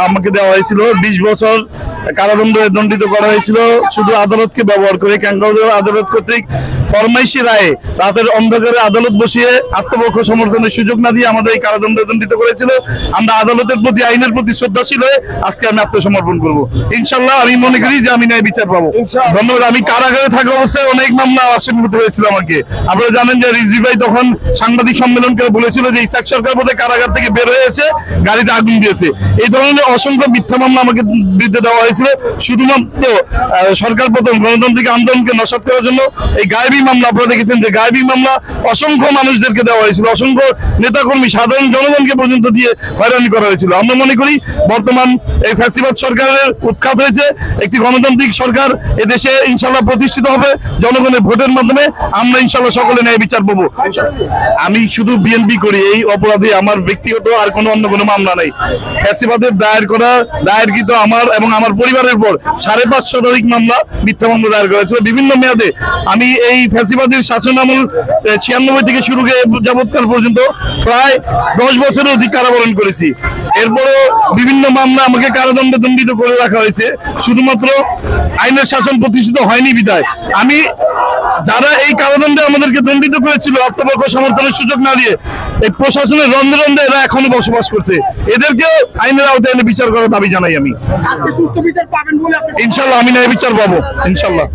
আমাকে দেওয়া হয়েছিল 20 বছর কারাদণ্ডে দণ্ডিত করা হয়েছিল শুধু আদালতকে ব্যবহার করে। ক্যাঙ্গারু আদালত কর্তৃক ফরমাইশি রায়ে রাতের অন্ধকারে আদালত বসিয়ে আত্মপক্ষ সমর্থনের সুযোগ না দিয়ে আমাদের এই কারাদণ্ডে দণ্ডিত করেছিল। আমরা আদালতের প্রতি, আইনের প্রতি শ্রদ্ধাশীল হয়ে আজকে আমি আত্মসমর্পণ করবো। ইনশাল্লাহ আমি মনে করি যে আমি ন্যায় বিচার পাবো। ধন্যবাদ। আমি কারাগারে থাকা অবস্থায় অনেক মামলা আসামি হয়েছিল আমাকে। আপনারা জানেন যে রিজভী ভাই তখন সাংবাদিক সম্মেলন করে বলেছিল যে ইসাক সরকার বোধহয় কারাগার থেকে বের হয়ে এসে গাড়িতে আগুন দিয়েছে। এই ধরনের অসংখ্য মিথ্যা মামলা আমাকে বিরুদ্ধে দেওয়া হয়েছিল শুধুমাত্র সরকার পতন গণতান্ত্রিক আন্দোলনকে নস্যাৎ করার জন্য। এই গায়েবী মামলা আপনারা দেখেছেন যে গায়েবী মামলা অসংখ্য মানুষদেরকে দেওয়া হয়েছিল, অসংখ্য নেতাকর্মী সাধারণ জনগণকে পর্যন্ত দিয়ে হয়রানি করা হয়েছিল। আমরা মনে করি বর্তমান এই ফ্যাসিবাদ সরকারের উৎখাত হয়েছে, একটি গণতান্ত্রিক সরকার এদেশে ইনশাল্লাহ প্রতিষ্ঠিত হবে জনগণের ভোটের মাধ্যমে। আমরা ইনশাল্লাহ সকলে ন্যায় বিচার পাবো। আমি শুধু বিএনপি করি, এই অপরাধে আমার ব্যক্তিগত আর কোনো অন্য কোনো মামলা নাই। ফ্যাসিবাদের দায়েরকৃত আমার এবং আমার পরিবারের পর 550 শতাধিক মামলা, মিথ্যা মামলা দায়ের করা হয়েছিল বিভিন্ন মেয়াদে। আমি এই ফ্যাসিবাদের শাসন আমল 96 থেকে শুরু করে যাবৎকাল পর্যন্ত প্রায় 10 বছরের অধিক কারাবরণ করেছি। এরপরও বিভিন্ন মামলা আমাকে কারাদণ্ডে দণ্ডিত করে রাখা হয়েছে শুধুমাত্র আইনের শাসন প্রতিষ্ঠিত হয়নি বিধায়। আমি যারা এই কারাদণ্ডে আমাদেরকে দণ্ডিত করেছিল আত্মপক্ষ সমর্থনের সুযোগ না দিয়ে এই প্রশাসনের রন্ধে রন্ধে এরা এখনো বসবাস করছে, এদেরকেও আইনের আওতায় এনে বিচার করার দাবি জানাই আমি। ইনশাল্লাহ আমি ন্যায় বিচার পাবো ইনশাল্লাহ।